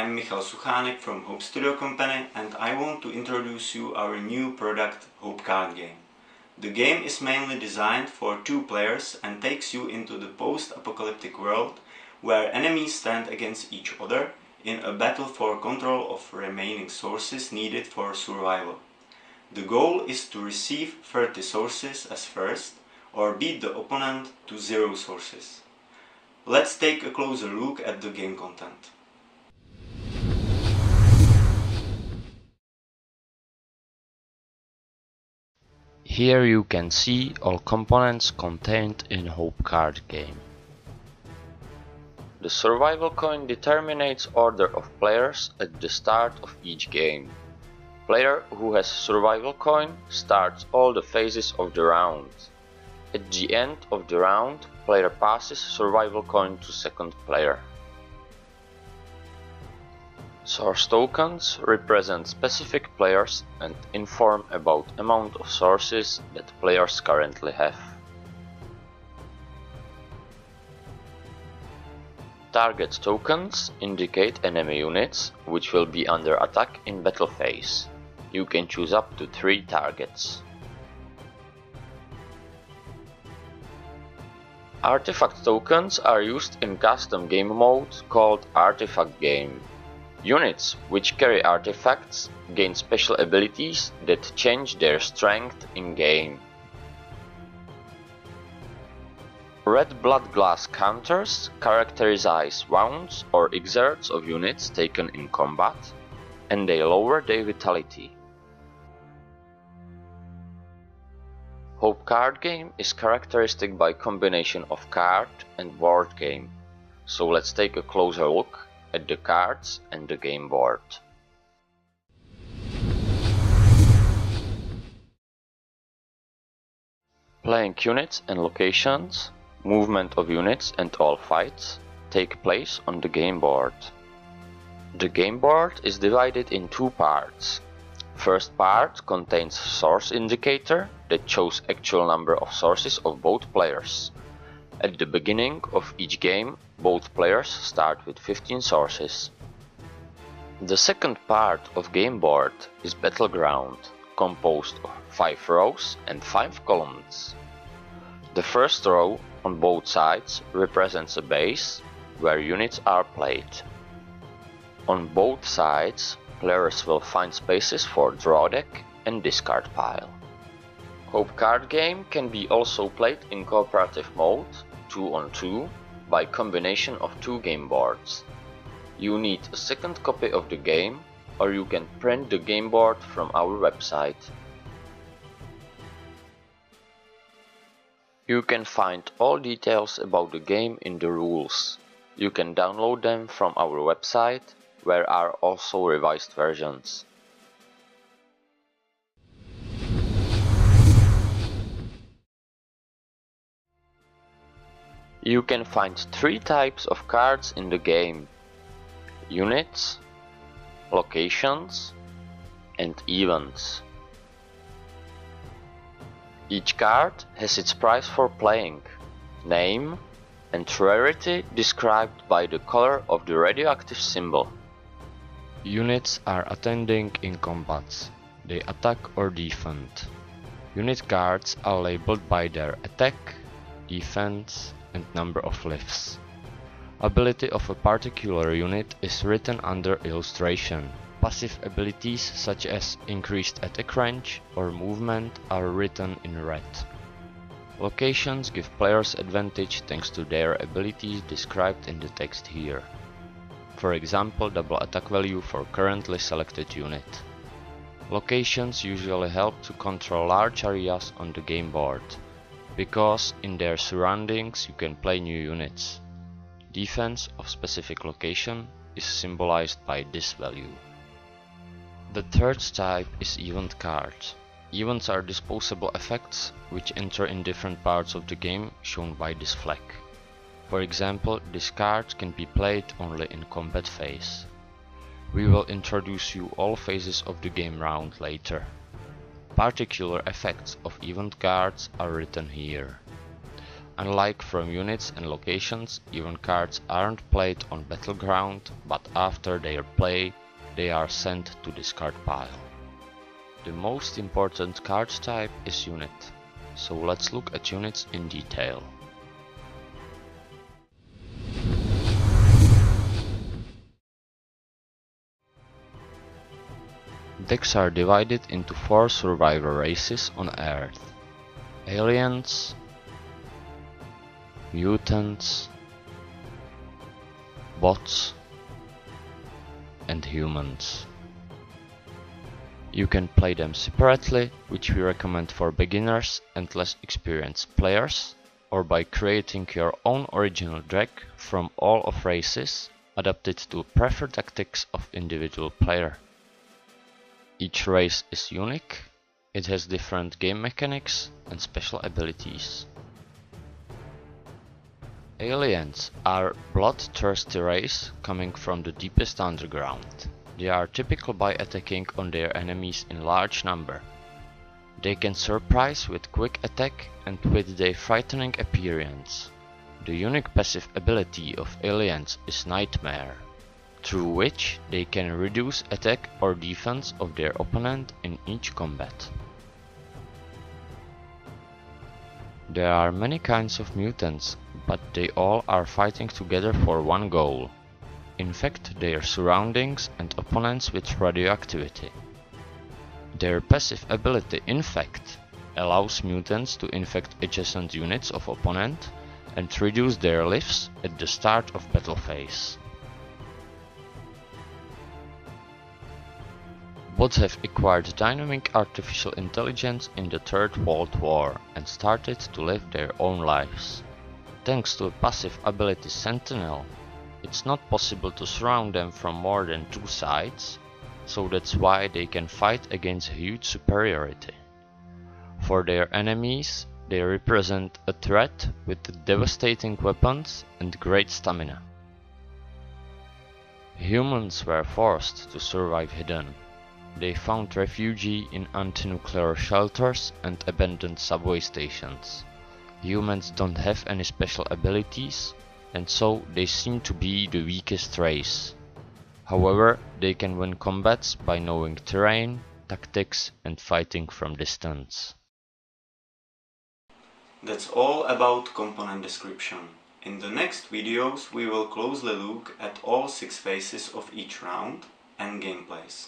I'm Michal Suchanek from HOPE Studio Company, and I want to introduce you our new product, HOPE Cardgame. The game is mainly designed for 2 players and takes you into the post-apocalyptic world where enemies stand against each other in a battle for control of remaining sources needed for survival. The goal is to receive 30 sources as first, or beat the opponent to 0 sources. Let's take a closer look at the game content. Here you can see all components contained in HOPE Cardgame. The survival coin determines order of players at the start of each game. Player who has survival coin starts all the phases of the round. At the end of the round, player passes survival coin to second player. Source tokens represent specific players and inform about amount of sources that players currently have. Target tokens indicate enemy units which will be under attack in battle phase. You can choose up to 3 targets. Artifact tokens are used in custom game mode called Artifact Game. Units which carry artifacts gain special abilities that change their strength in game. Red blood glass counters characterize wounds or exerts of units taken in combat, and they lower their vitality. HOPE Cardgame is characteristic by combination of card and board game, so let's take a closer look at the cards and the game board. Playing units and locations, movement of units and all fights take place on the game board. The game board is divided in 2 parts. First part contains source indicator that shows actual number of sources of both players. At the beginning of each game, both players start with 15 sources. The second part of game board is battleground, composed of 5 rows and 5 columns. The first row on both sides represents a base where units are played. On both sides, players will find spaces for draw deck and discard pile. HOPE Cardgame can be also played in cooperative mode, 2 on 2, by combination of 2 game boards. You need a second copy of the game, or you can print the game board from our website. You can find all details about the game in the rules. You can download them from our website, where are also revised versions. You can find 3 types of cards in the game: units, locations, and events. Each card has its price for playing, name, and rarity described by the color of the radioactive symbol. Units are attending in combats. They attack or defend. Unit cards are labeled by their attack, defense, and number of lives. Ability of a particular unit is written under illustration. Passive abilities such as increased attack range or movement are written in red. Locations give players advantage thanks to their abilities described in the text here. For example, double attack value for currently selected unit. Locations usually help to control large areas on the game board, because in their surroundings you can play new units. Defense of specific location is symbolized by this value. The third type is event cards. Events are disposable effects which enter in different parts of the game, shown by this flag. For example, this card can be played only in combat phase. We will introduce you all phases of the game round later. Particular effects of event cards are written here. Unlike from units and locations, even cards aren't played on Battleground, but after their play, they are sent to discard pile. The most important card type is unit, so let's look at units in detail. Decks are divided into 4 survivor races on Earth: aliens, mutants, bots, and humans. You can play them separately, which we recommend for beginners and less experienced players, or by creating your own original deck from all of races, adapted to preferred tactics of individual player. Each race is unique, it has different game mechanics and special abilities. Aliens are bloodthirsty race coming from the deepest underground. They are typical by attacking on their enemies in large number. They can surprise with quick attack and with their frightening appearance. The unique passive ability of aliens is Nightmare, through which they can reduce attack or defense of their opponent in each combat. There are many kinds of mutants, but they all are fighting together for one goal: infect their surroundings and opponents with radioactivity. Their passive ability Infect allows mutants to infect adjacent units of opponent and reduce their lives at the start of battle phase. Bots have acquired dynamic artificial intelligence in the Third World War and started to live their own lives. Thanks to a passive ability Sentinel, it's not possible to surround them from more than 2 sides, so that's why they can fight against huge superiority. For their enemies, they represent a threat with devastating weapons and great stamina. Humans were forced to survive hidden. They found refuge in anti-nuclear shelters and abandoned subway stations. Humans don't have any special abilities, and so they seem to be the weakest race. However, they can win combats by knowing terrain, tactics, and fighting from distance. That's all about component description. In the next videos we will closely look at all 6 phases of each round and gameplays.